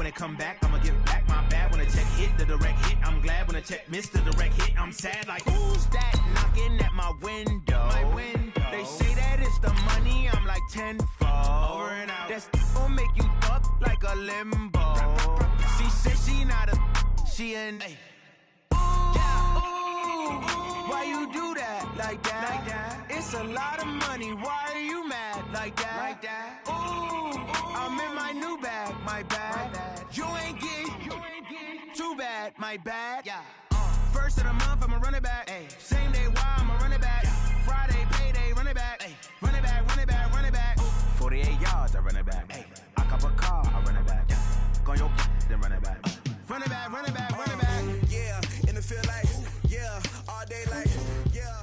when it come back, I'ma give back my bad. When a check hit, the direct hit, I'm glad. When a check missed the direct hit, I'm sad. Like, who's that knocking at my window? They say that it's the money, I'm like tenfold. Over and out. That's gon' make you fuck like a limbo. She said she not a, she an. Why you do that like that? It's a lot of money. Why are you mad like that? Ooh, I'm in my new bag, my bad. You ain't get too bad, my bad. First of the month, I'ma run it back. Same day, why I'ma run it back. Friday, payday, run it back. Run it back, run it back, run it back. 48 yards, I run it back. I cop a car, I run it back. Go your then run it back. Run it back, run it back, run it back. Yeah, in the field like, yeah, all day like, yeah.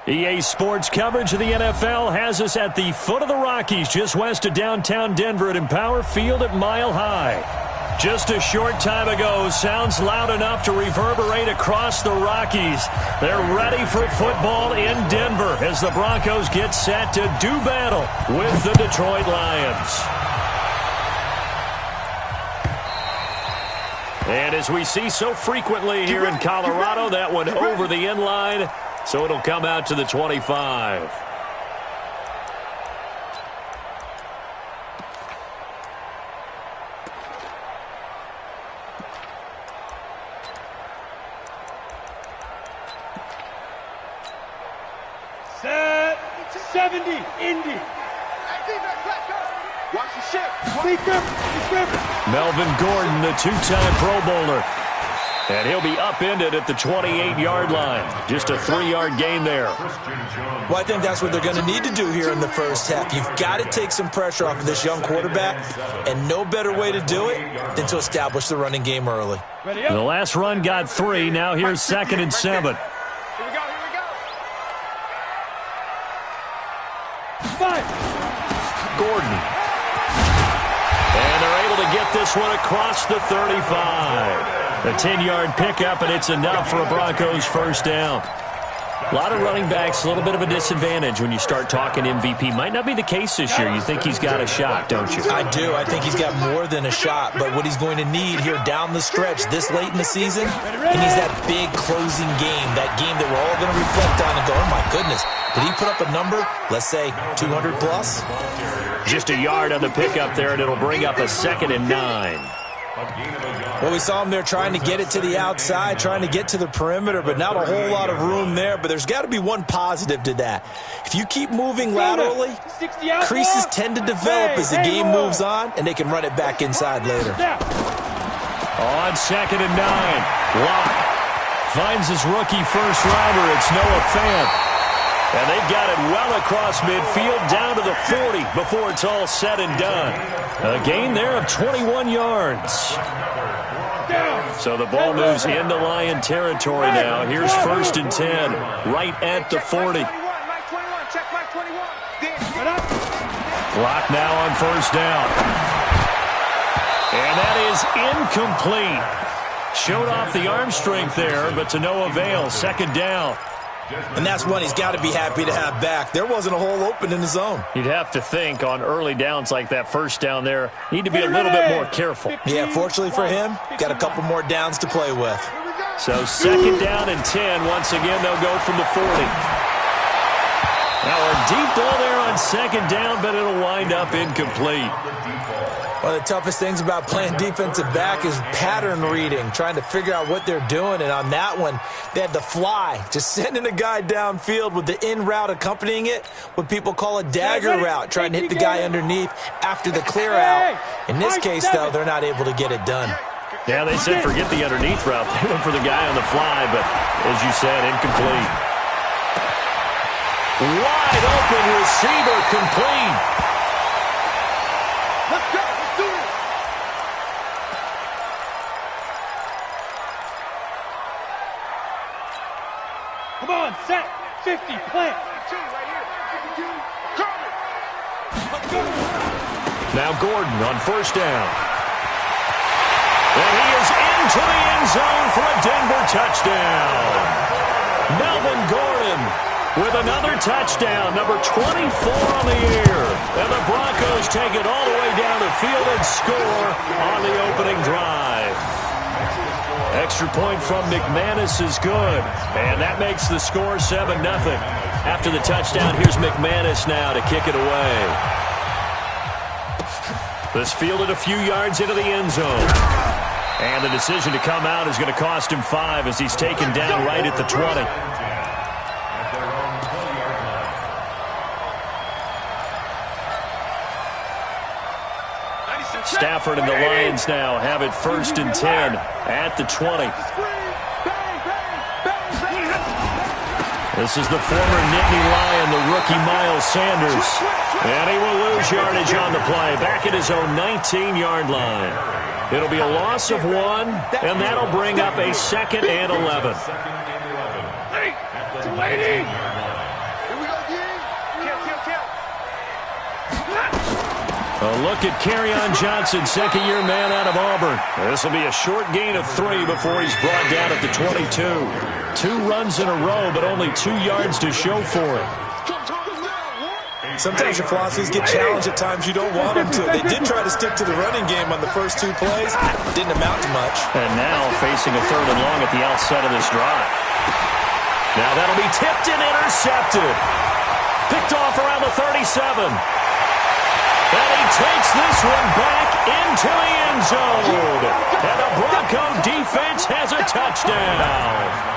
EA Sports coverage of the NFL has us at the foot of the Rockies, just west of downtown Denver at Empower Field at Mile High. Just a short time ago, sounds loud enough to reverberate across the Rockies. They're ready for football in Denver as the Broncos get set to do battle with the Detroit Lions. And as we see so frequently here in Colorado, that one over the end line, so it'll come out to the 25. Set 70, Indy. Watch the ship. Melvin Gordon, the two-time Pro Bowler. And he'll be upended at the 28-yard line. Just a 3-yard gain there. Well, I think that's what they're going to need to do here in the first half. You've got to take some pressure off of this young quarterback, and no better way to do it than to establish the running game early. The last run got 3. Now here's 2nd and 7. Here we go. Gordon. And they're able to get this one across the 35. A 10-yard pickup, and it's enough for a Broncos first down. A lot of running backs, a little bit of a disadvantage when you start talking MVP. Might not be the case this year. You think he's got a shot, don't you? I do. I think he's got more than a shot. But what he's going to need here down the stretch this late in the season, he needs that big closing game, that game that we're all going to reflect on and go, oh, my goodness, did he put up a number, let's say 200 plus? Just a yard on the pickup there, and it'll bring up a 2nd and 9. Well, we saw him there trying to get it to the outside, trying to get to the perimeter, but not a whole lot of room there. But there's got to be one positive to that. If you keep moving laterally, creases tend to develop as the game moves on, and they can run it back inside later. On 2nd and 9, Locke finds his rookie first-rounder. It's Noah Fant. And they've got it well across midfield, down to the 40 before it's all said and done. A gain there of 21 yards. So the ball moves into Lion territory now. Here's 1st and 10, right at the 40. Clock now on 1st down. And that is incomplete. Showed off the arm strength there, but to no avail. 2nd down. And that's one he's got to be happy to have back. There wasn't a hole open in the zone. You'd have to think on early downs like that first down there, need to be a little bit more careful. Yeah, fortunately for him, got a couple more downs to play with. So 2nd down and 10. Once again, they'll go from the 40. Now a deep ball there on 2nd down, but it'll wind up incomplete. One of the toughest things about playing defensive back is pattern reading, trying to figure out what they're doing. And on that one, they had the fly, just sending a guy downfield with the in route accompanying it, what people call a dagger route, trying to hit the guy underneath after the clear out. In this case, though, they're not able to get it done. Yeah, they said forget the underneath route. They went for the guy on the fly, but as you said, incomplete. Wide open receiver, complete. Let's go. Come on, set, 50, plant. Now Gordon on 1st down. And he is into the end zone for a Denver touchdown. Melvin Gordon with another touchdown, number 24 on the year. And the Broncos take it all the way down the field and score on the opening drive. Extra point from McManus is good, and that makes the score 7-0. After the touchdown, here's McManus now to kick it away. This fielded a few yards into the end zone. And the decision to come out is going to cost him 5 as he's taken down right at the 20. Stafford and the Lions now have it 1st and 10 at the 20. This is the former Nittany Lion, the rookie Miles Sanders. And he will lose yardage on the play, back at his own 19-yard line. It'll be a loss of 1, and that'll bring up a 2nd and 11. A look at Kerryon Johnson, second-year man out of Auburn. This will be a short gain of 3 before he's brought down at the 22. 2 runs in a row, but only 2 yards to show for it. Sometimes your philosophies get challenged at times you don't want them to. They did try to stick to the running game on the first 2 plays. Didn't amount to much. And now facing a 3rd and long at the outset of this drive. Now that'll be tipped and intercepted. Picked off around the 37. And he takes this one back into the end zone. And the Bronco defense has a touchdown.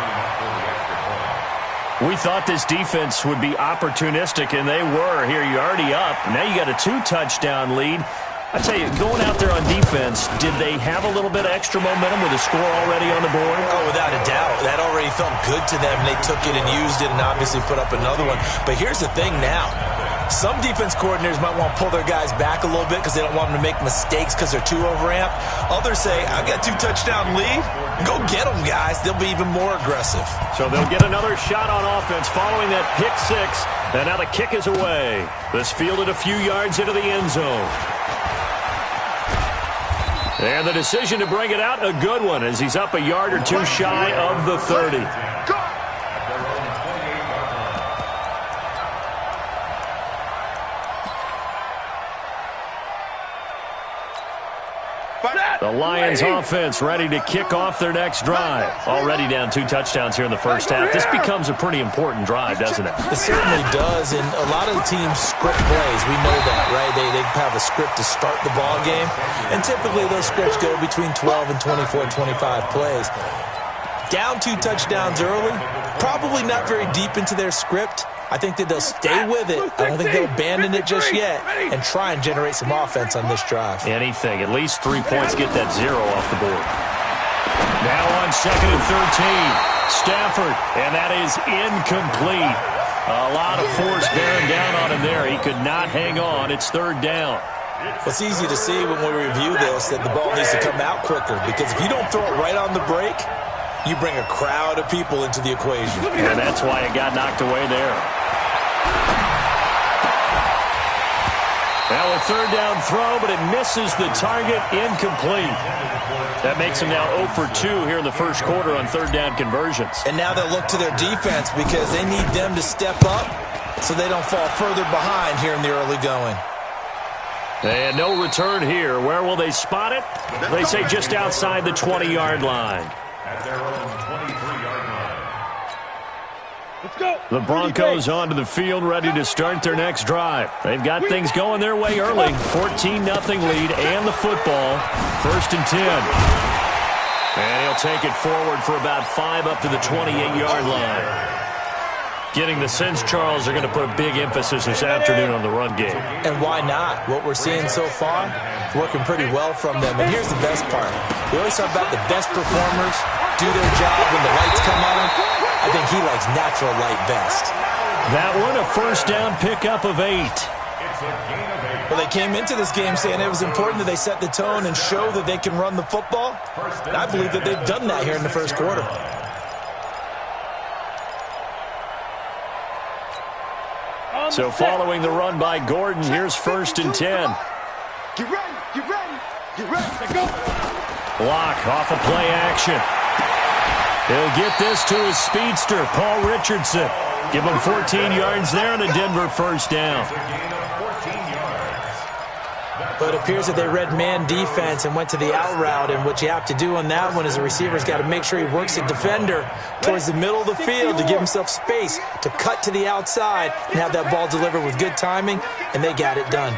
We thought this defense would be opportunistic, and they were. Here, you're already up. Now you got a 2-touchdown lead. I tell you, going out there on defense, did they have a little bit of extra momentum with a score already on the board? Oh, without a doubt. That already felt good to them. They took it and used it and obviously put up another one. But here's the thing now. Some defense coordinators might want to pull their guys back a little bit because they don't want them to make mistakes because they're too overamped. Others say, I've got a 2-touchdown lead. Go get them, guys. They'll be even more aggressive. So they'll get another shot on offense following that pick 6. And now the kick is away. This fielded a few yards into the end zone. And the decision to bring it out, a good one, as he's up a yard or 2 shy of the 30. The Lions offense ready to kick off their next drive. Already down 2 touchdowns here in the first half. This becomes a pretty important drive, doesn't it? It certainly does, and a lot of the teams script plays. We know that, right? They have a script to start the ball game, and typically those scripts go between 12 and 24, 25 plays. Down 2 touchdowns early, probably not very deep into their script. I think that they'll stay with it. I don't think they'll abandon it just yet and try and generate some offense on this drive. Anything. At least 3 points, get that 0 off the board. Now on 2nd and 13. Stafford, and that is incomplete. A lot of force bearing down on him there. He could not hang on. It's 3rd down. It's easy to see when we review this that the ball needs to come out quicker because if you don't throw it right on the break, you bring a crowd of people into the equation. And that's why it got knocked away there. Now a 3rd down throw, but it misses the target, incomplete. That makes him now 0 for 2 here in the first quarter on 3rd down conversions. And now they'll look to their defense because they need them to step up so they don't fall further behind here in the early going. And no return here. Where will they spot it? They say just outside the 20-yard line. At their own 23-yard line. Let's go. The Broncos onto the field, ready to start their next drive. They've got things going their way early. 14-0 lead and the football. 1st and 10. And he'll take it forward for about 5 up to the 28-yard line. Getting the sense, Charles, are going to put a big emphasis this afternoon on the run game. And why not? What we're seeing so far is working pretty well from them. And here's the best part. We always talk about the best performers do their job when the lights come on. I think he likes natural light best. That one, a 1st down pickup of 8. Well, they came into this game saying it was important that they set the tone and show that they can run the football. And I believe that they've done that here in the first quarter. So following the run by Gordon, here's 1st and 10. Get ready, get ready, get ready, let's go. Block off of play action. He'll get this to his speedster, Paul Richardson. Give him 14 yards there and a Denver 1st down. But it appears that they read man defense and went to the out route, and what you have to do on that one is the receiver's got to make sure he works the defender towards the middle of the field to give himself space to cut to the outside and have that ball delivered with good timing, and they got it done.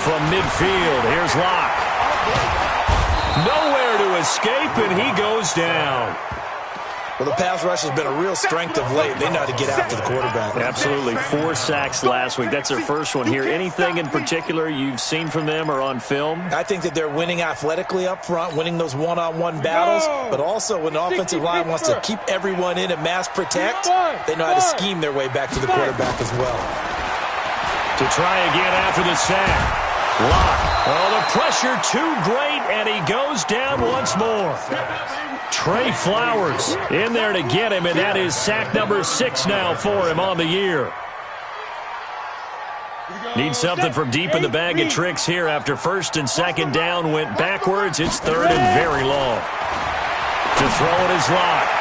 From midfield, here's Locke. Nowhere to escape, and he goes down. Well, the pass rush has been a real strength of late. They know how to get after the quarterback. Absolutely. 4 sacks last week. That's their first one here. Anything in particular you've seen from them or on film? I think that they're winning athletically up front, winning those one-on-one battles, but also when the offensive line wants to keep everyone in and mass protect, they know how to scheme their way back to the quarterback as well. To try again after the sack. Locke. Oh, the pressure too great, and he goes down once more. Trey Flowers in there to get him, and that is sack number 6 now for him on the year. Need something from deep in the bag of tricks here after first and second down went backwards. It's third and very long. To throw it is Locke.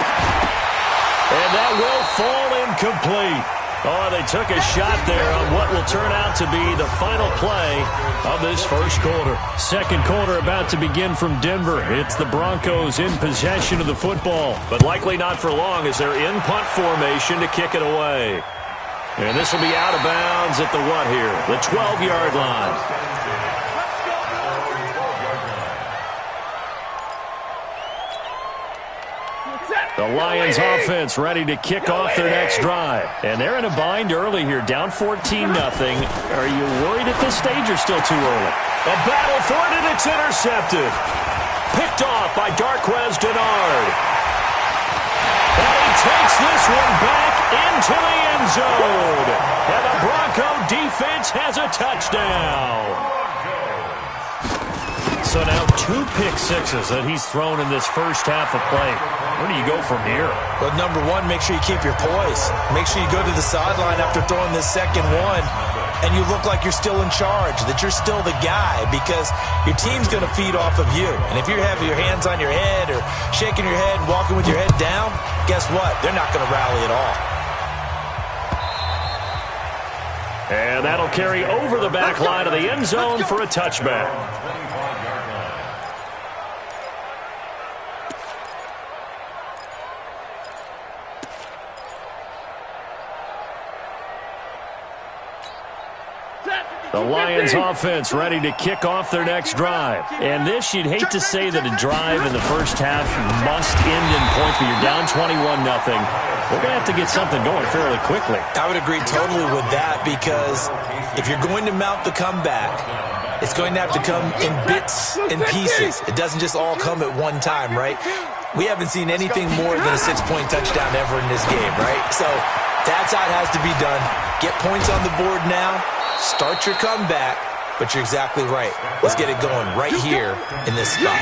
And that will fall incomplete. Oh, they took a shot there on what will turn out to be the final play of this first quarter. Second quarter about to begin from Denver. It's the Broncos in possession of the football, but likely not for long as they're in punt formation to kick it away. And this will be out of bounds at the what here? The 12-yard line. The Lions offense ready to kick off their next drive. And they're in a bind early here, down 14-0. Are you worried at this stage or still too early? A battle for it, and it's intercepted. Picked off by Darquez Dennard. And he takes this one back into the end zone. And the Bronco defense has a touchdown. So now 2 pick sixes that he's thrown in this first half of play. Where do you go from here? Well, number one, make sure you keep your poise. Make sure you go to the sideline after throwing this second one, and you look like you're still in charge, that you're still the guy, because your team's going to feed off of you. And if you're having your hands on your head or shaking your head and walking with your head down, guess what? They're not going to rally at all. And that'll carry over the back line of the end zone for a touchback. The Lions offense ready to kick off their next drive. And this, you'd hate to say that a drive in the first half must end in points, but you're down 21-0. We're going to have to get something going fairly quickly. I would agree totally with that, because if you're going to mount the comeback, it's going to have to come in bits and pieces. It doesn't just all come at one time, right? We haven't seen anything more than a 6-point touchdown ever in this game, right? So that's how it has to be done. Get points on the board now. Start your comeback, but you're exactly right. Let's get it going right here in this spot.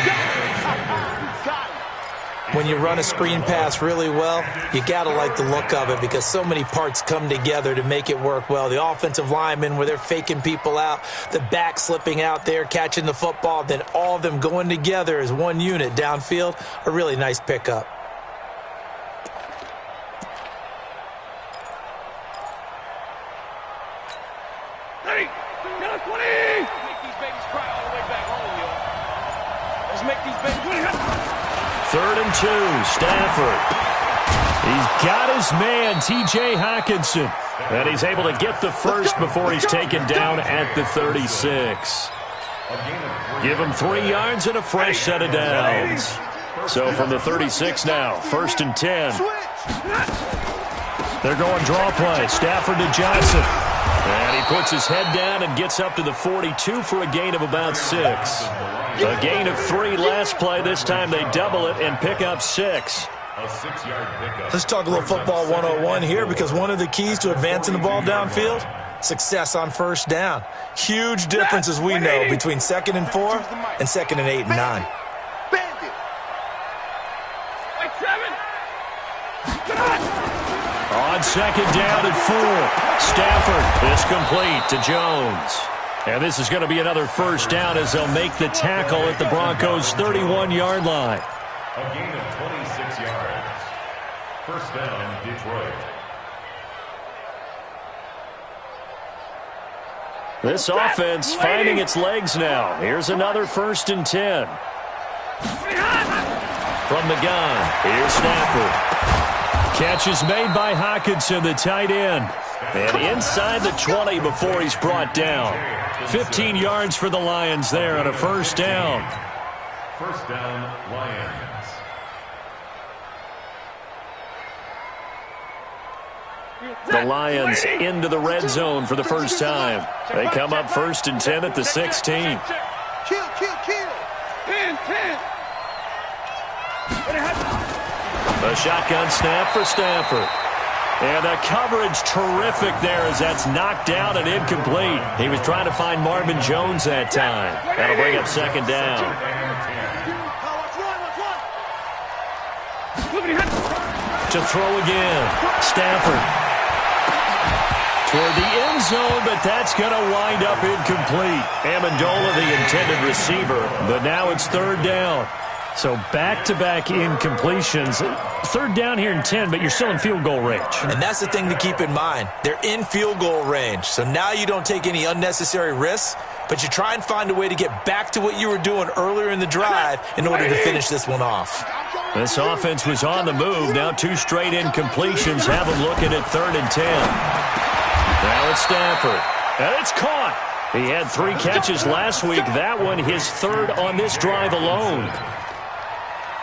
When you run a screen pass really well, you got to like the look of it, because so many parts come together to make it work well. The offensive linemen, where they're faking people out, the back slipping out there, catching the football, then all of them going together as one unit downfield, a really nice pickup. Third and 2, Stafford. He's got his man, T.J. Hockenson. And he's able to get the first before he's taken down at the 36. Give him 3 yards and a fresh set of downs. So from the 36 now, 1st and 10. They're going draw play. Stafford to Johnson. And he puts his head down and gets up to the 42 for a gain of about 6. A gain of 3 last play. This time they double it and pick up 6. A 6-yard pickup. Let's talk a little football 101 here, because one of the keys to advancing the ball downfield, success on first down. Huge difference, as we know, between 2nd and 4 and 2nd and 8 and 9. On 2nd down and 4, Stafford is complete to Jones. And this is going to be another first down as they'll make the tackle at the Broncos' 31-yard line. A gain of 26 yards. First down, Detroit. This offense finding its legs now. Here's another 1st and 10. From the gun, here's Stafford. Catch is made by Hockenson, the tight end. And inside the 20 before he's brought down. 15 yards for the Lions there on a 1st down. 1st down, Lions. The Lions into the red zone for the first time. They come up 1st and 10 at the 16. Kill. 10. A shotgun snap for Stafford. And the coverage terrific there as that's knocked down and incomplete. He was trying to find Marvin Jones that time. That'll bring up 2nd down. To throw again. Stafford. Toward the end zone, but that's going to wind up incomplete. Amendola, the intended receiver, but now it's 3rd down. So back-to-back incompletions. 3rd down here in 10, but you're still in field goal range. And that's the thing to keep in mind. They're in field goal range. So now you don't take any unnecessary risks, but you try and find a way to get back to what you were doing earlier in the drive in order to finish this one off. This offense was on the move. Now 2 straight incompletions have them looking at 3rd and 10. Now it's Stafford. And it's caught. He had 3 catches last week. That one his 3rd on this drive alone.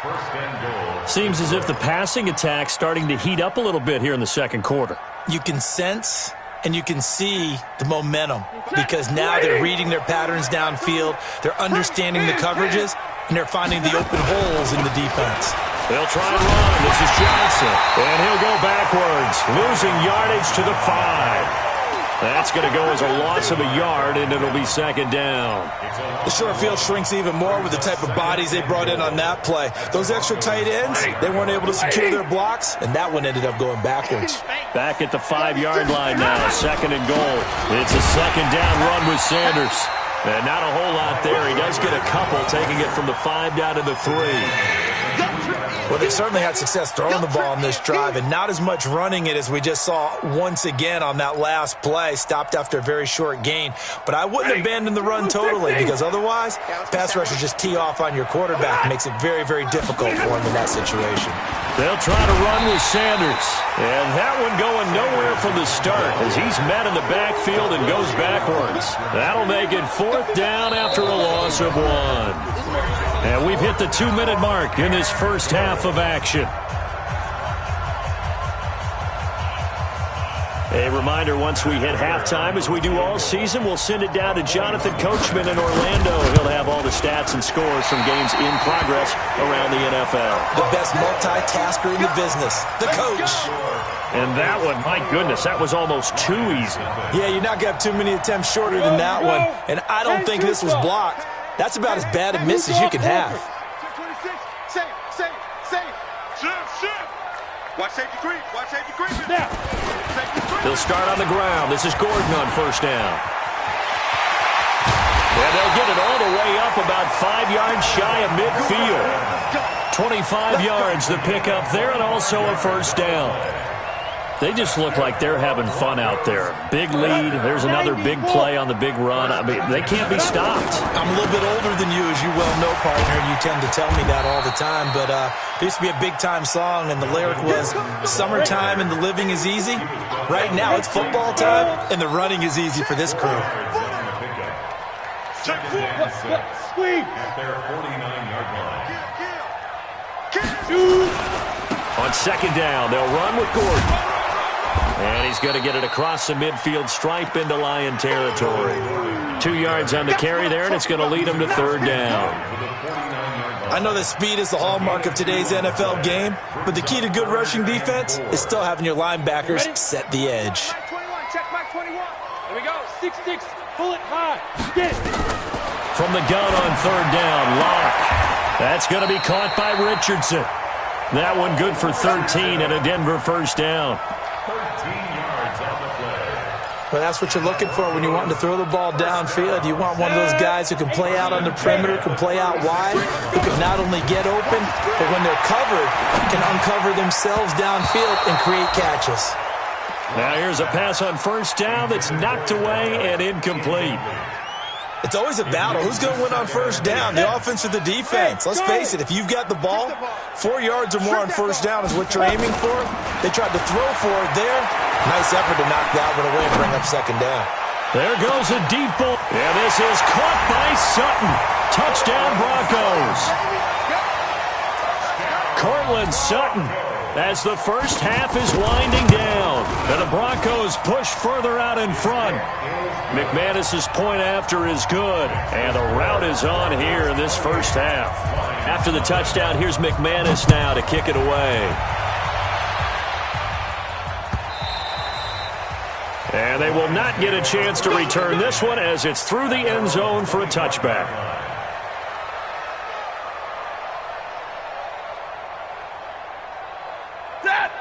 1st and goal. Seems as if the passing attack's starting to heat up a little bit here in the 2nd quarter. You can sense and you can see the momentum because now they're reading their patterns downfield, they're understanding the coverages, and they're finding the open holes in the defense. They'll try and run. This is Johnson. And he'll go backwards, losing yardage to the 5. That's going to go as a loss of a yard, and it'll be 2nd down. The short field shrinks even more with the type of bodies they brought in on that play. Those extra tight ends, they weren't able to secure their blocks, and that one ended up going backwards. Back at the 5-yard line now, 2nd and goal. It's a 2nd down run with Sanders. And not a whole lot there. He does get a couple, taking it from the 5 down to the 3. Well, they certainly had success throwing the ball on this drive, and not as much running it as we just saw once again on that last play. Stopped after a very short gain. But I wouldn't abandon the run totally, because otherwise, pass rushers just tee off on your quarterback. It makes it very, very difficult for him in that situation. They'll try to run with Sanders. And that one going nowhere from the start as he's met in the backfield and goes backwards. That'll make it 4th down after a loss of 1. And we've hit the 2-minute mark in this first half of action. A reminder, once we hit halftime, as we do all season, we'll send it down to Jonathan Coachman in Orlando. He'll have all the stats and scores from games in progress around the NFL. The best multitasker in the business, the coach. And that one, my goodness, that was almost too easy. Yeah, you're not going to have too many attempts shorter than that one. And I don't think this was blocked. That's about as bad a miss as you can have. Watch safety creep. Watch safety creep. They'll start on the ground. This is Gordon on 1st down. And they'll get it all the way up about 5 yards shy of midfield. 25 yards the pickup there, and also a 1st down. They just look like they're having fun out there. Big lead. There's another big play on the big run. I mean, they can't be stopped. I'm a little bit older than you, as you well know, partner, and you tend to tell me that all the time. But there used to be a big-time song, and the lyric was, "Summertime and the living is easy." Right now, it's football time, and the running is easy for this crew. Check at their 49-yard line. On 2nd down, they'll run with Gordon. And he's going to get it across the midfield stripe into Lion territory. 2 yards on the carry there, and it's going to lead him to 3rd down. I know that speed is the hallmark of today's NFL game, but the key to good rushing defense is still having your linebackers set the edge. Check back 21. Here we go. 6-6. Pull it high. Get it. From the gun on 3rd down, Locke. That's going to be caught by Richardson. That one good for 13 and a Denver 1st down. 13 yards on the play. Well, that's what you're looking for when you're wanting to throw the ball downfield. You want one of those guys who can play out on the perimeter, can play out wide, who can not only get open, but when they're covered, can uncover themselves downfield and create catches. Now here's a pass on first down that's knocked away and incomplete. It's always a battle. Who's going to win on first down, the offense or the defense? Let's face it, if you've got the ball, 4 yards or more on first down is what you're aiming for. They tried to throw for it there. Nice effort to knock that one away and bring up second down. There goes a deep ball. And this is caught by Sutton. Touchdown Broncos. Cortland Sutton, as the first half is winding down. And the Broncos push further out in front. McManus's point after is good. And the route is on here in this first half. After the touchdown, here's McManus now to kick it away. And they will not get a chance to return this one as it's through the end zone for a touchback.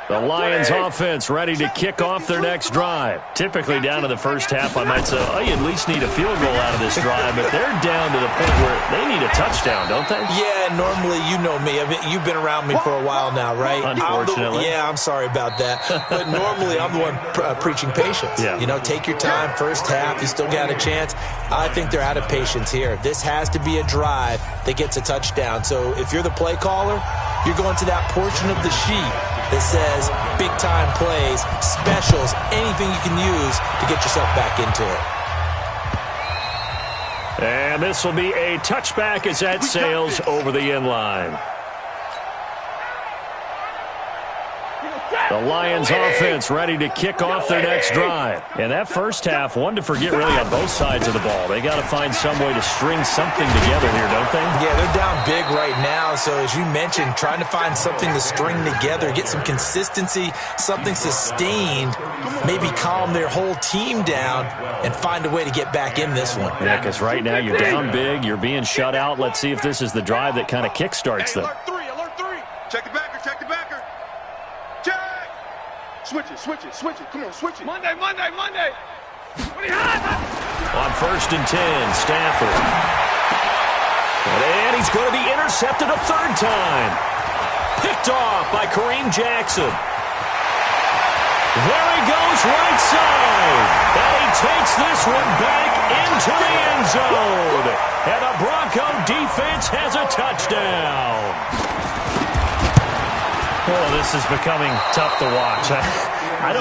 The Lions offense ready to kick off their next drive. Typically down to the first half, I might say, oh, you at least need a field goal out of this drive, but they're down to the point where they need a touchdown, don't they? Yeah, normally, you know me. I mean, you've been around me for a while now, right? Unfortunately. I'm sorry about that. But normally, I'm the one preaching patience. Yeah. You know, take your time, first half, you still got a chance. I think they're out of patience here. This has to be a drive that gets a touchdown. So if you're the play caller, you're going to that portion of the sheet that says big-time plays, specials, anything you can use to get yourself back into it. And this will be a touchback as that sails over the end line. The Lions offense ready to kick off their next drive. And that first half, one to forget really on both sides of the ball. They got to find some way to string something together here, don't they? Yeah, they're down big right now. So as you mentioned, trying to find something to string together, get some consistency, something sustained, maybe calm their whole team down and find a way to get back in this one. Yeah, because right now you're down big, you're being shut out. Let's see if this is the drive that kind of kickstarts them. Alert three. Check the backer. Check. Switch it. Come on, switch it. Monday. What do you have? On 1st and 10, Stafford. And he's going to be intercepted a third time. Picked off by Kareem Jackson. There he goes right side. And he takes this one back into the end zone. And the Bronco defense has a touchdown. Oh, this is becoming tough to watch. I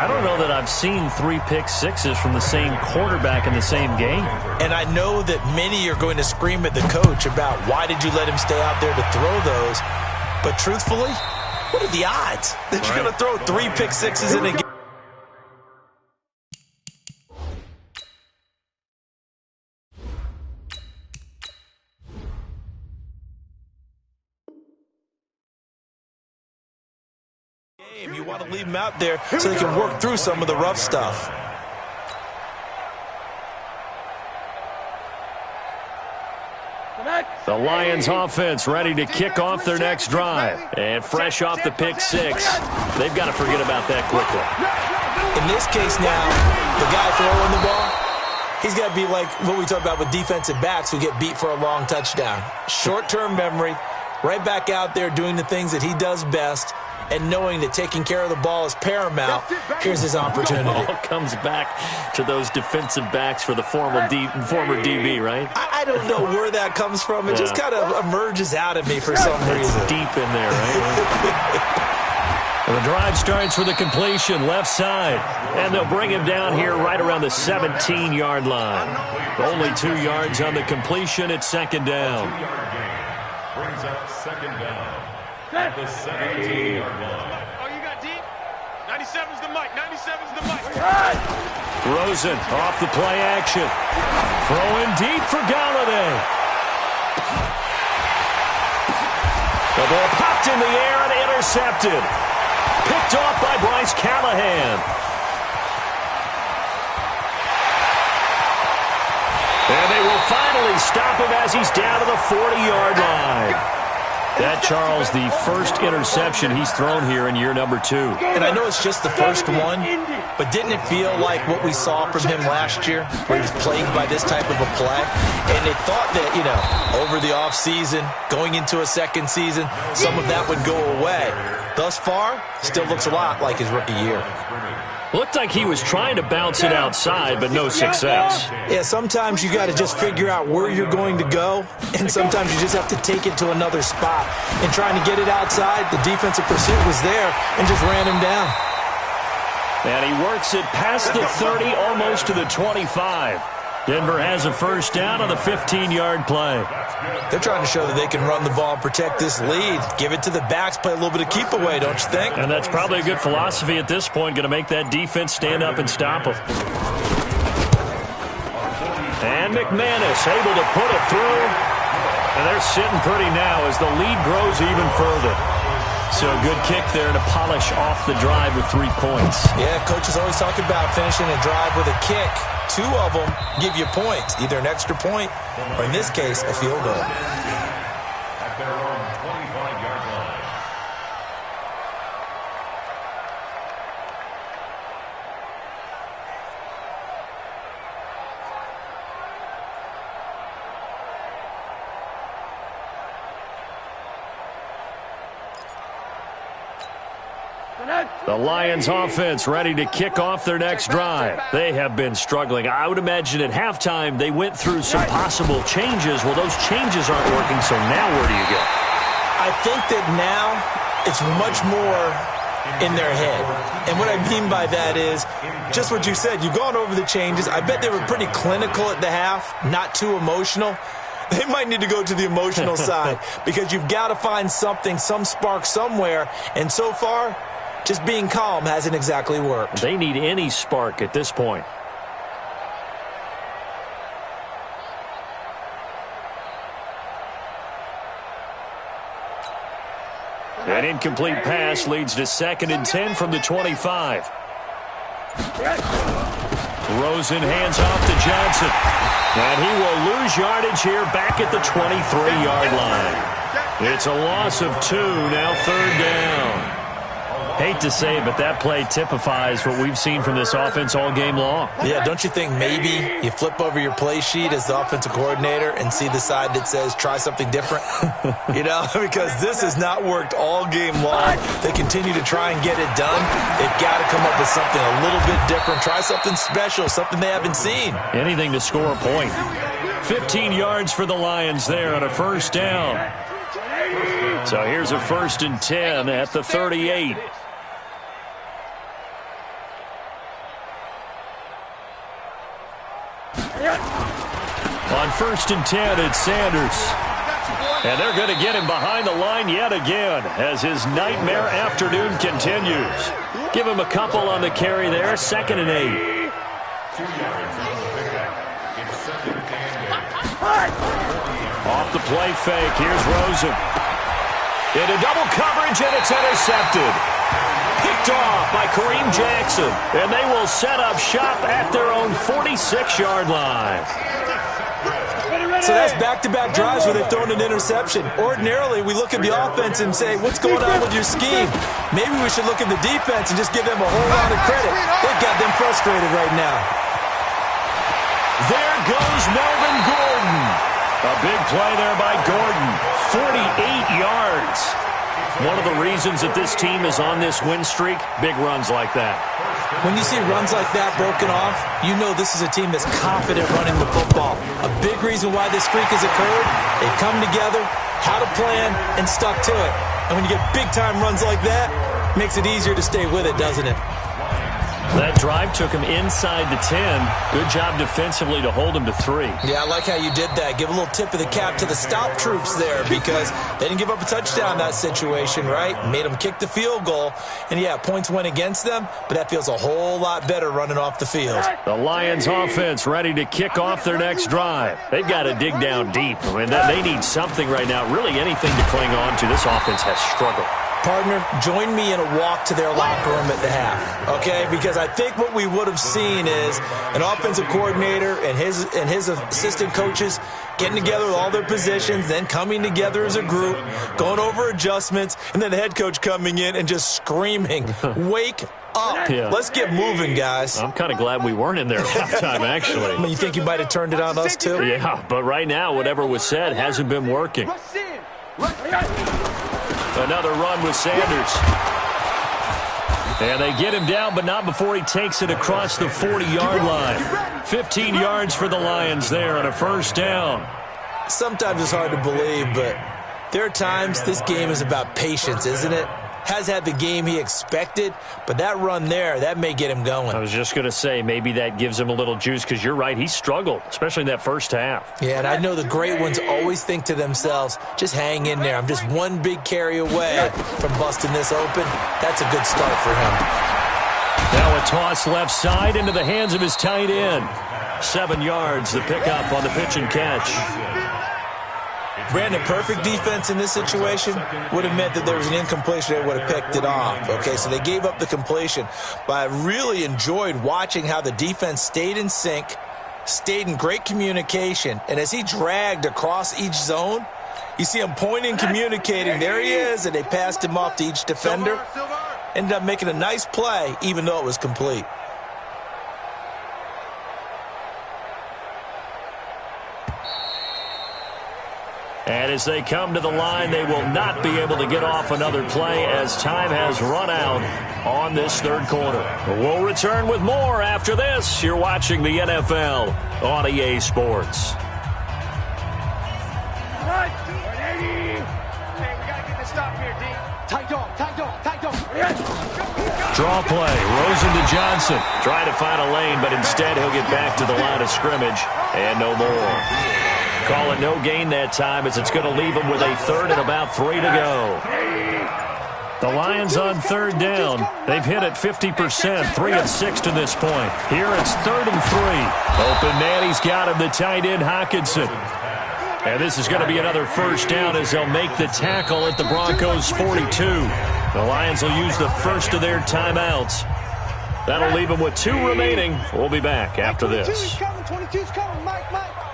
don't know that I've seen 3 pick sixes from the same quarterback in the same game. And I know that many are going to scream at the coach about why did you let him stay out there to throw those. But truthfully, what are the odds that you're going to throw 3 pick sixes in a game? You want to leave them out there so they can work through some of the rough stuff. The Lions offense ready to kick off their next drive. And fresh off the pick 6, they've got to forget about that quickly. In this case now, the guy throwing the ball, he's got to be like what we talk about with defensive backs who get beat for a long touchdown. Short-term memory, right back out there doing the things that he does best, and knowing that taking care of the ball is paramount. Here's his opportunity. It all comes back to those defensive backs for the former DB, right? I don't know where that comes from. It just kind of emerges out of me for some reason. It's deep in there, right? And the drive starts with a completion left side. And they'll bring him down here right around the 17-yard line. Only 2 yards on the completion. It's second down. Brings up second down. At the 17-yard line. Oh, you got deep? 97's the mic. Rosen off the play action. Throwing deep for Galladay. The ball popped in the air and intercepted. Picked off by Bryce Callahan. And they will finally stop him as he's down to the 40-yard line. That, Charles, the first interception he's thrown here in year number 2. And I know it's just the first one, but didn't it feel like what we saw from him last year, where he was plagued by this type of a play? And they thought that, over the offseason, going into a second season, some of that would go away. Thus far, still looks a lot like his rookie year. Looked like he was trying to bounce it outside, but no success. Yeah, sometimes you got to just figure out where you're going to go, and sometimes you just have to take it to another spot. And trying to get it outside, the defensive pursuit was there and just ran him down. And he works it past the 30, almost to the 25. Denver has a first down on the 15-yard play. They're trying to show that they can run the ball and protect this lead. Give it to the backs, play a little bit of keep away, don't you think? And that's probably a good philosophy at this point, going to make that defense stand up and stop them. And McManus able to put it through. And they're sitting pretty now as the lead grows even further. So a good kick there to polish off the drive with 3 points. Yeah, coaches always talk about finishing a drive with a kick. 2 of them give you points, either an extra point or, in this case, a field goal. At their own 25-yard line. The Lions offense ready to kick off their next drive. They have been struggling. I would imagine at halftime they went through some possible changes. Well, those changes aren't working, so now where do you go? I think that now it's much more in their head. And what I mean by that is just what you said. You've gone over the changes. I bet they were pretty clinical at the half, not too emotional. They might need to go to the emotional side because you've got to find something, some spark somewhere. And so far, just being calm hasn't exactly worked. They need any spark at this point. An incomplete pass leads to 2nd and 10 from the 25. Rosen hands off to Johnson. And he will lose yardage here back at the 23-yard line. It's a loss of 2, now 3rd down. Hate to say it, but that play typifies what we've seen from this offense all game long. Yeah, don't you think maybe you flip over your play sheet as the offensive coordinator and see the side that says try something different? You know, because this has not worked all game long. They continue to try and get it done. They've got to come up with something a little bit different. Try something special, something they haven't seen. Anything to score a point. 15 yards for the Lions there on a first down. So here's a 1st and 10 at the 38. On 1st and 10, it's Sanders. And they're going to get him behind the line yet again as his nightmare afternoon continues. Give him a couple on the carry there, 2nd and 8. 2 yards on the pickup. It's 2nd and 10. Off the play fake, here's Rosen. Into double coverage, and it's intercepted. Picked off by Kareem Jackson. And they will set up shop at their own 46-yard line. So that's back-to-back drives where they've thrown an interception. Ordinarily, we look at the offense and say, what's going on with your scheme? Maybe we should look at the defense and just give them a whole lot of credit. They've got them frustrated right now. There goes Melvin Gordon. A big play there by Gordon. 48 yards. One of the reasons that this team is on this win streak, big runs like that. When you see runs like that broken off, you know this is a team that's confident running the football. A big reason why this streak has occurred, they've come together, had a plan, and stuck to it. And when you get big-time runs like that, it makes it easier to stay with it, doesn't it? That drive took him inside the 10. Good job defensively to hold him to 3. Yeah, I like how you did that. Give a little tip of the cap to the stop troops there because they didn't give up a touchdown in that situation, right? Made them kick the field goal. And, yeah, points went against them, but that feels a whole lot better running off the field. The Lions offense ready to kick off their next drive. They've got to dig down deep. I mean, they need something right now, really anything to cling on to. This offense has struggled. Partner, join me in a walk to their locker room at the half, okay? Because I think what we would have seen is an offensive coordinator and his assistant coaches getting together with all their positions, then coming together as a group, going over adjustments, and then the head coach coming in and just screaming, wake up. Yeah. Let's get moving, guys. I'm kind of glad we weren't in there at halftime, actually. I mean, you think you might have turned it on us, too? Yeah, but right now, whatever was said hasn't been working. Another run with Sanders. And they get him down, but not before he takes it across the 40-yard line. 15 yards for the Lions there on a first down. Sometimes it's hard to believe, but there are times this game is about patience, isn't it? Has had the game he expected, but that run there, that may get him going. I was just going to say, maybe that gives him a little juice, because you're right, he struggled, especially in that first half. Yeah, and I know the great ones always think to themselves, just hang in there. I'm just one big carry away from busting this open. That's a good start for him. Now a toss left side into the hands of his tight end. 7 yards, the pickup on the pitch and catch. Brandon, perfect defense in this situation would have meant that there was an incompletion. They would have picked it off. Okay, so they gave up the completion. But I really enjoyed watching how the defense stayed in sync, stayed in great communication, and as he dragged across each zone, you see him pointing, communicating. There he is, and they passed him off to each defender. Ended up making a nice play, even though it was complete. And as they come to the line, they will not be able to get off another play as time has run out on this third quarter. We'll return with more after this. You're watching the NFL on EA Sports. Draw play. Rosen to Johnson. Trying to find a lane, but instead he'll get back to the line of scrimmage and no more. Call it no gain that time as it's going to leave them with a third and about 3 to go. The Lions on third down. They've hit it 50%, 3 of 6 to this point. Here it's 3rd and 3. Open man, he's got him, the tight end Hockenson. And this is going to be another first down as they'll make the tackle at the Broncos' 42. The Lions will use the first of their timeouts. That'll leave them with 2 remaining. We'll be back after this. 22's coming, Mike.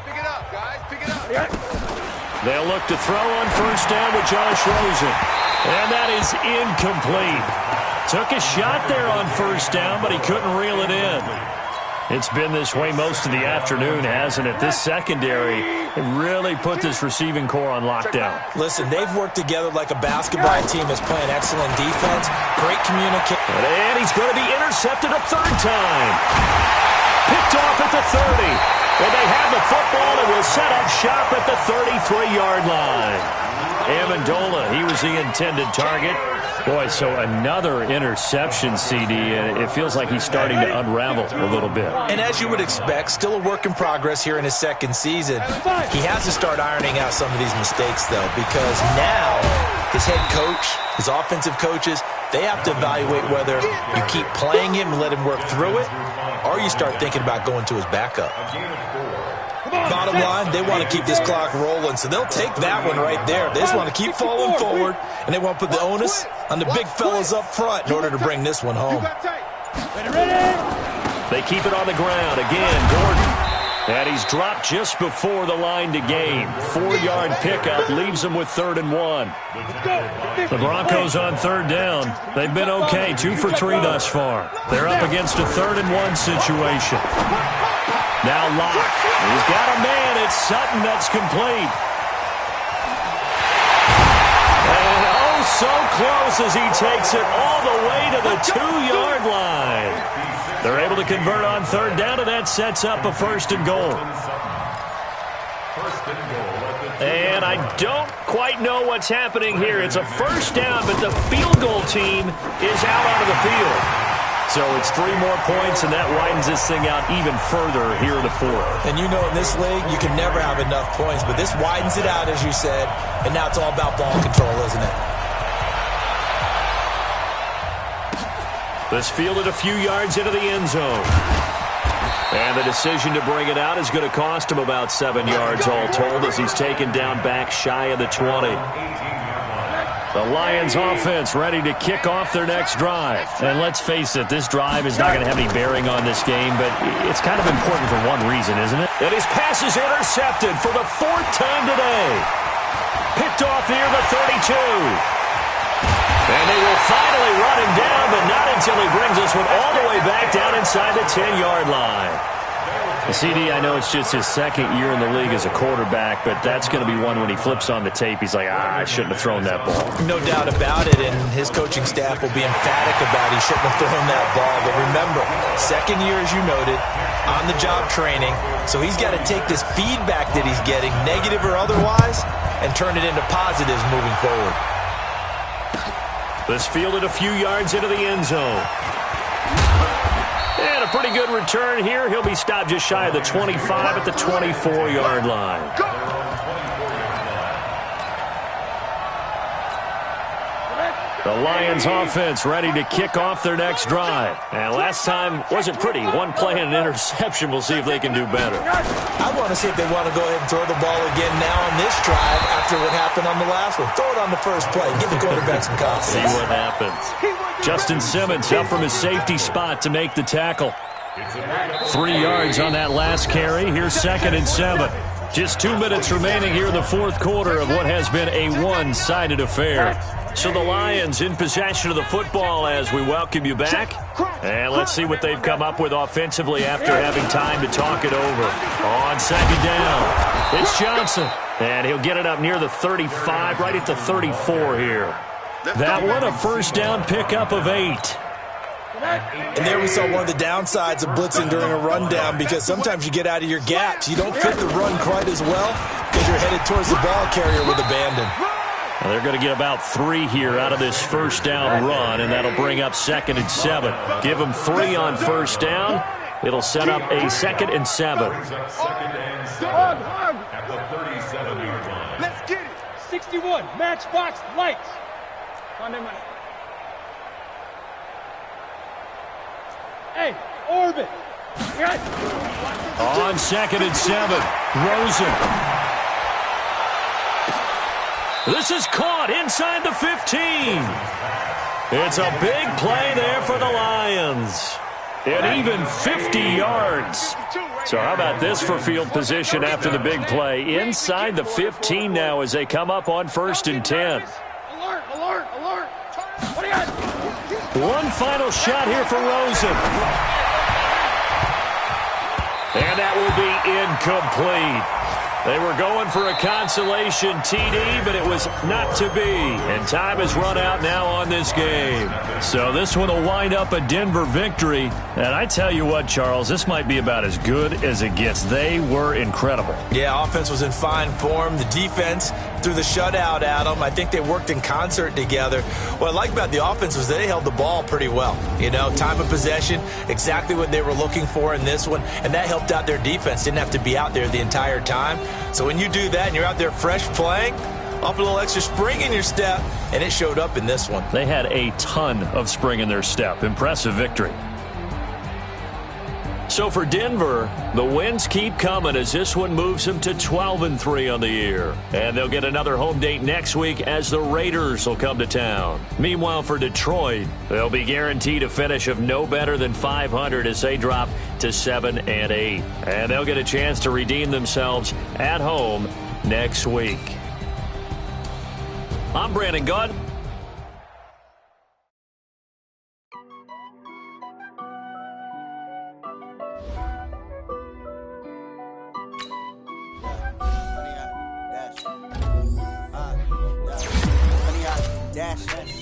Pick it up, guys. Pick it up. They'll look to throw on first down with Josh Rosen. And that is incomplete. Took a shot there on first down, but he couldn't reel it in. It's been this way most of the afternoon, hasn't it? This secondary really put this receiving core on lockdown. Listen, they've worked together like a basketball team that's playing excellent defense, great communication. And he's going to be intercepted a third time. Picked off at the 30. And they have the football and will set up shop at the 33-yard line. Amendola, he was the intended target. Boy, so another interception, CD, and it feels like he's starting to unravel a little bit. And as you would expect, still a work in progress here in his second season. He has to start ironing out some of these mistakes, though, because now his head coach, his offensive coaches, they have to evaluate whether you keep playing him and let him work through it, or you start thinking about going to his backup. Bottom line, they want to keep this clock rolling, so they'll take that one right there. They just want to keep falling forward, and they want to put the onus on the big fellas up front in order to bring this one home. They keep it on the ground. Again, Gordon. And he's dropped just before the line to gain. 4-yard pickup leaves them with 3rd and 1. The Broncos on third down. They've been okay, 2 for 3 thus far. They're up against a 3rd and 1 situation. Now Locke. He's got a man. It's Sutton that's complete. And oh, so close as he takes it all the way to the 2-yard line. They're able to convert on third down, and that sets up a 1st and goal. And I don't quite know what's happening here. It's a first down, but the field goal team is out onto the field. So it's 3 more points, and that widens this thing out even further here in the 4th. And you know in this league, you can never have enough points, but this widens it out, as you said, and now it's all about ball control, isn't it? This fielded a few yards into the end zone. And the decision to bring it out is going to cost him about 7 yards all told as he's taken down back shy of the 20. The Lions offense ready to kick off their next drive. And let's face it, this drive is not going to have any bearing on this game, but it's kind of important for one reason, isn't it? And his pass is intercepted for the 4th time today. Picked off near the 32. And they will finally run him down, but not until he brings this one all the way back down inside the 10-yard line. CD, I know it's just his second year in the league as a quarterback, but that's going to be one when he flips on the tape. He's like, I shouldn't have thrown that ball. No doubt about it, and his coaching staff will be emphatic about he shouldn't have thrown that ball. But remember, second year, as you noted, on-the-job training, so he's got to take this feedback that he's getting, negative or otherwise, and turn it into positives moving forward. This fielded a few yards into the end zone. And a pretty good return here. He'll be stopped just shy of the 25 at the 24-yard line. The Lions offense ready to kick off their next drive. And last time wasn't pretty. One play and an interception. We'll see if they can do better. I want to see if they want to go ahead and throw the ball again now on this drive after what happened on the last one. Throw it on the first play. Give the quarterback some confidence. See what happens. Justin Simmons up from his safety spot to make the tackle. 3 yards on that last carry. Here's 2nd and 7. Just 2 minutes remaining here in the fourth quarter of what has been a one-sided affair. So the Lions in possession of the football as we welcome you back. And let's see what they've come up with offensively after having time to talk it over. On 2nd down, it's Johnson. And he'll get it up near the 35, right at the 34 here. That one a first down pickup of 8. And there we saw one of the downsides of blitzing during a rundown, because sometimes you get out of your gaps. You don't fit the run quite as well because you're headed towards the ball carrier with abandon. Well, they're going to get about 3 here out of this first down run, and that'll bring up 2nd and 7. Give them 3 on first down. It'll set up a 2nd and 7. At the 37-yard line. Let's get it. 61, matchbox lights. Monday. Hey, Orbit. On 2nd and 7, Rosen. This is caught inside the 15. It's a big play there for the Lions. And even 50 yards. So how about this for field position after the big play? Inside the 15 now as they come up on 1st and 10. Alert, alert, alert. What do you got? One final shot here for Rosen. And that will be incomplete. They were going for a consolation TD, but it was not to be. And time has run out now on this game. So this one will wind up a Denver victory. And I tell you what, Charles, this might be about as good as it gets. They were incredible. Yeah, offense was in fine form. The defense threw the shutout at them. I think they worked in concert together. What I like about the offense was they held the ball pretty well. You know, time of possession, exactly what they were looking for in this one. And that helped out their defense. Didn't have to be out there the entire time. So when you do that and you're out there fresh playing, off a little extra spring in your step, and it showed up in this one. They had a ton of spring in their step. Impressive victory. So for Denver, the wins keep coming as this one moves them to 12-3 on the year. And they'll get another home date next week as the Raiders will come to town. Meanwhile, for Detroit, they'll be guaranteed a finish of no better than 500 as they drop to 7-8. And they'll get a chance to redeem themselves at home next week. I'm Brandon Gunn.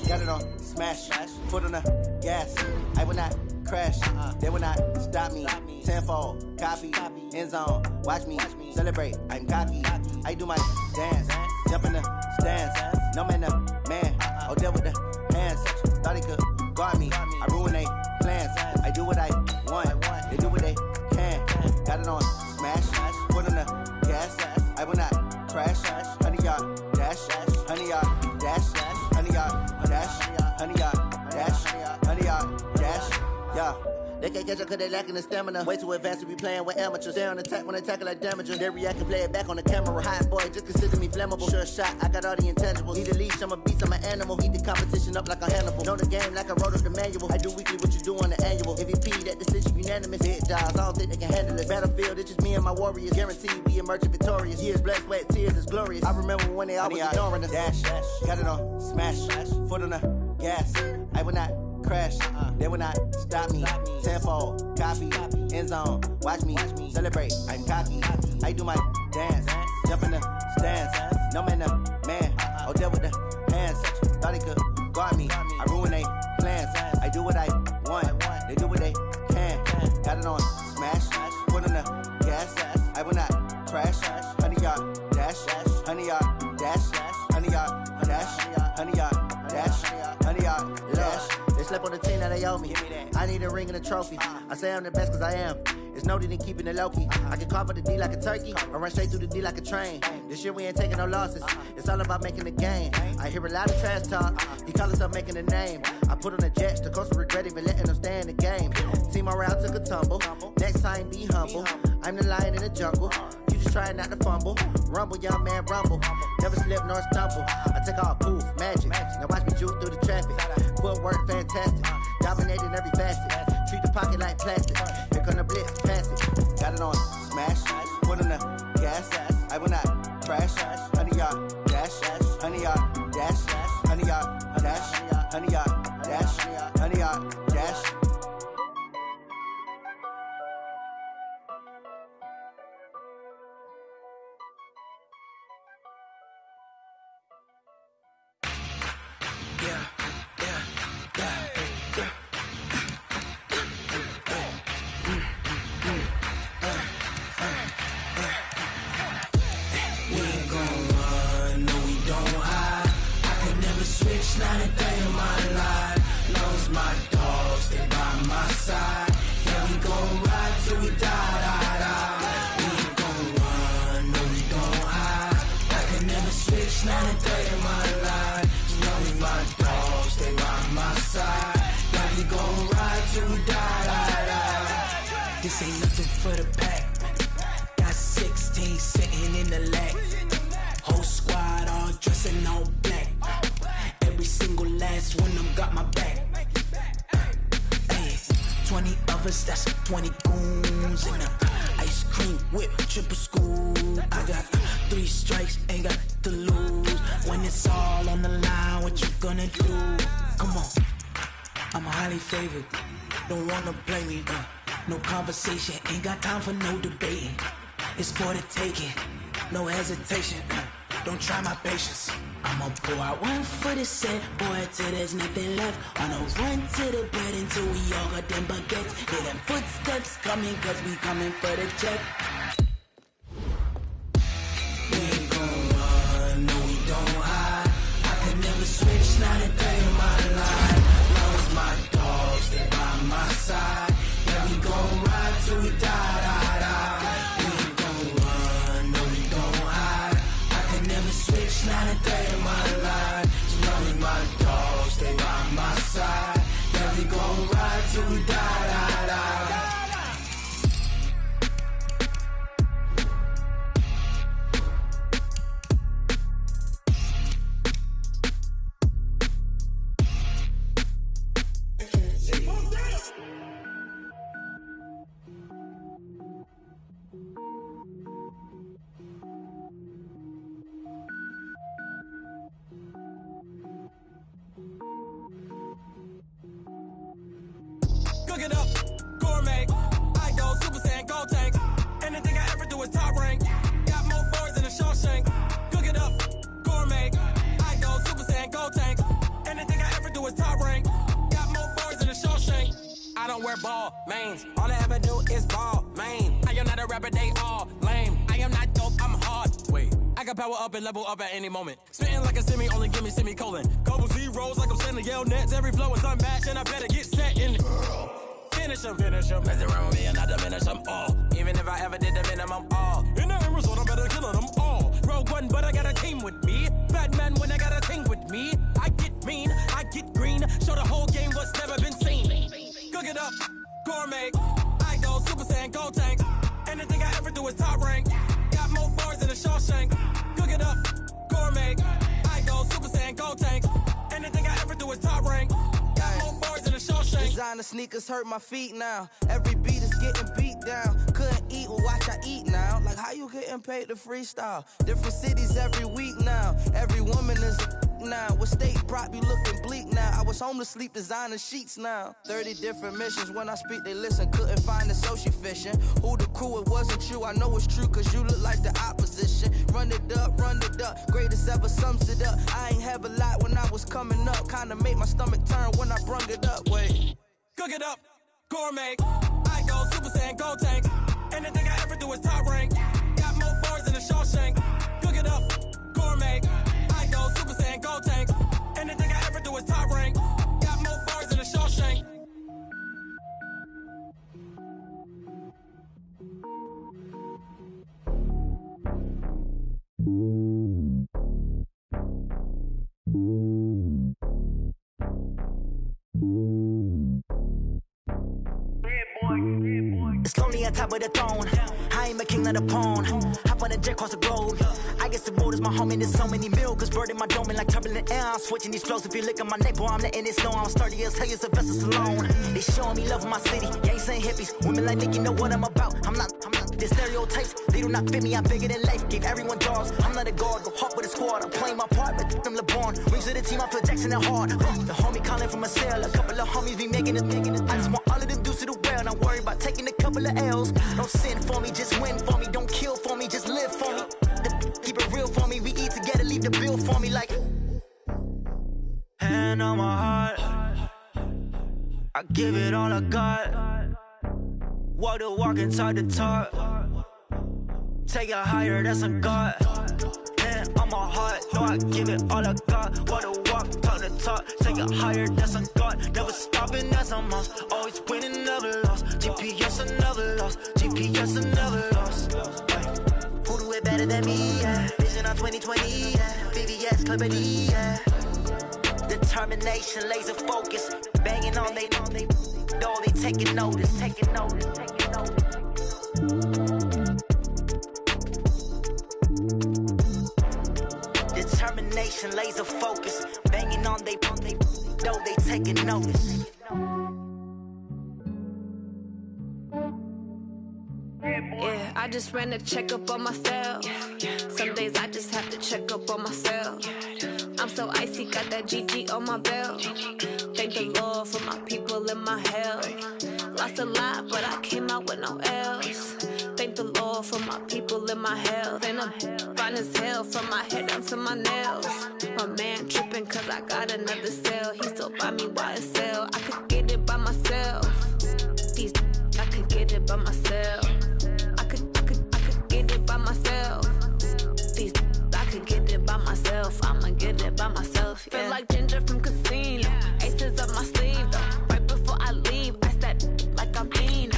Got it on smash, foot on the gas. I will not crash, they will not stop me. Tenfold, copy, end zone, watch me celebrate. I'm cocky, I do my dance, jump in the stands. No man, the man, oh deal with the hands. Thought he could guard me, I ruin they plans. I do what I want, they do what they can. Got it on smash, foot on the gas. I will not crash, 100-yard dash, 100-yard dash. 100-yard dash, 100-yard dash, 100-yard dash, yeah. They can't catch up cause they lacking the stamina. Way too advanced to be playing with amateurs. Stay on attack when they tackle like damages. They react and play it back on the camera. Hot boy, just consider me flammable. Sure shot, I got all the intangibles. Need a leash, I'm a beast, I'm an animal. Heat the competition up like a Hannibal. Know the game like I wrote up the manual. I do weekly what you do on the annual. MVP, that decision unanimous. Hit jobs, I don't think they can handle it. Battlefield, it's just me and my warriors. Guaranteed we emerging victorious. Years, blood, sweat, tears, it's glorious. I remember when they always ignoring us. Dash, got it on smash, foot on the gas. I will not crash, they will not stop me. Tenfold, copy, end zone. Watch me celebrate. I'm cocky. I do my dance. Jump in the stands. No man, man. Oh, deal with the hands. Thought he could guard me. I ruin they plans. I do what I want. They do what they can. Got it on smash. Put on the gas. I will not crash. 100-yard dash. 100-yard dash. 100-yard dash. 100-yard dash. 100-yard dash. They slept on the team that they owe me. I need a ring and a trophy. I say I'm the best cause I am. There's no need in keeping it low-key. I can carve up the D like a turkey or run straight through the D like a train. This year we ain't taking no losses. It's all about making the game. I hear a lot of trash talk. He call himself making a name. I put on the Jets. The coach will regret even letting them stay in the game. Team around took a tumble. Next time be humble. I'm the lion in the jungle. You just trying not to fumble. Rumble, young man, rumble. Never slip nor stumble. I take off, poof, magic. Now watch me juke through the traffic. Footwork fantastic. Dominating every facet. Treat the pocket like plastic. Here come the blitz, pass it. Got it on smash. Put on the gas. I will not crash. 100-yard dash. 100-yard dash. 100-yard dash. 100-yard dash. 100-yard dash. Not a day in my life. Knows my dogs, stay by my side. Yeah, we gon' ride till we die. We ain't gon' run, no, we gon' hide. I can never switch, not a day in my life. Knows my dogs, stay by my side. Yeah, we gon' ride till we die. This ain't nothing for the pack. Got 16 sitting in the lag. Whole squad all dressing all black. Every single last one of them got my back. Hey, 20 of us, that's 20 goons. And a ice cream whip, triple scoop. I got 3 strikes, ain't got to lose. When it's all on the line, what you gonna do? Come on, I'm highly favored. Don't wanna play me, no conversation, ain't got time for no debating. It's for the taking, no hesitation. Don't try my patience. I'ma pour out one for the set, boy, till there's nothing left. On a run to the bread until we all got them baguettes. Hear them footsteps coming, cause we coming for the check. We ain't gon' run, no, we don't hide. I can never switch, not a day in my life. Long as my dogs stay by my side. Yeah, we gon' ride till we die. We ain't gon' run, no, we don't hide. I can never switch, not a day in my life. As long as my dogs stay by my side. Yeah, we gon' ride till we die. Cook it up, gourmet. I go Super Saiyan, go tank. Anything I ever do is top rank. Got more boards than a Shawshank. Cook it up, gourmet. I go Super Saiyan, go tank. Anything I ever do is top rank. Got more boards than a Shawshank. I don't wear ball mains. All I ever do is ball main. I am not a rapper, they all lame. I am not dope, I'm hard. Wait, I can power up and level up at any moment. Spitting like a semi, only give me semicolon. Couple zeros like I'm sending yell nets. Every flow is unmatched and I better get set in. Finish them. Mess around with me and I diminish them all. Even if I ever did the minimum all. In the end result, I better kill them all. Rogue One, but I got a team with me. Batman when I got a thing with me. I get mean, I get green. Show the whole game what's never been seen. Cook it up, gourmet. I go Super Saiyan, go tank. Anything I ever do is top rank. Got more bars than a Shawshank. Cook it up, gourmet. I go Super Saiyan, go tank. Anything I ever do is top rank. Got more bars than a Shawshank. Designer sneakers hurt my feet now. Every beat is getting beat down. Couldn't eat, well watch I eat now. Like how you getting paid to freestyle? Different cities every week now. Every woman is a now. With state prop, you looking bleak now. I was homeless, sleep designer sheets now. 30 different missions. When I speak, they listen. Couldn't find the social fishing. Who the crew, it wasn't you. I know it's true, cause you look like the opposition. Run it up, greatest ever sums it up. I ain't have a lot when I was coming up. Kinda made my stomach turn when I brung it up. Wait. Cook it up, gourmet. I go Super Saiyan, go tank. Anything I ever do is top rank. Got more bars than a Shawshank. Cook it up, gourmet. I go Super Saiyan, go tank. Anything I ever do is top rank. Got more bars than a Shawshank. It's lonely on top of the throne. I ain't a king, not a pawn. Hop on a jet across the globe. I guess the world is my home and there's so many milkers. Bird in my dome and like turbulent air. I'm switching these flows. If you look at my neck, boy, I'm letting it snow. I'm sturdy as hell, as a vessel alone. They showing me love in my city. Gangs ain't hippies. Women like Nick, you know what I'm about. I'm not the stereotypes. They do not fit me. I'm bigger than life. Gave everyone dogs. I'm not a guard. Go hop with a squad. I'm playing my part, but them LeBron. Rings to the team. I feel Jackson and hard. The homie calling from a cell. A couple of homies be making it. I just want all of them dudes to the well. Not worry about taking a couple of L's. Don't sin for me, just win for me. Don't kill for me, just live for me. Keep it real for me. We eat together, leave the bill for me like. Hand on my heart, I give it all I got. Walk the walk and talk the talk. Take it higher, that's a God. Hand on my heart, no, I give it all I got. Walk the walk, talk the talk. Take it higher, that's a God. Never stopping, that's a must. Always winning, never lost. GPS, I never lost. GPS, I never lost. Who do it better than me? Yeah. Vision on 2020. Yeah. VVS, clarity. Yeah. Determination, laser focus. Banging on they, no, they taking notice. Taking notice. Taking notice. Determination, laser focus. Banging on they, no, they taking notice. Yeah, I just ran a checkup on myself. Some days I just have to check up on myself. I'm so icy, got that GG on my belt. Thank the Lord for my people and my health. Lost a lot, but I came out with no L's. Thank the Lord for my people and my health. And I'm fine as hell from my head down to my nails. My man tripping cause I got another cell. He still buy me YSL. I could get it by myself. These I could get it by myself. I could get it by myself. These I could get it by myself. I'ma get it by myself. Yeah. Feel like Ginger from Casino. Aces up my sleeve though. Right before I leave, I said like I'm Dino.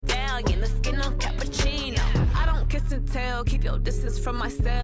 Stallion, the skin on cappuccino. I don't kiss and tell. Keep your distance from myself.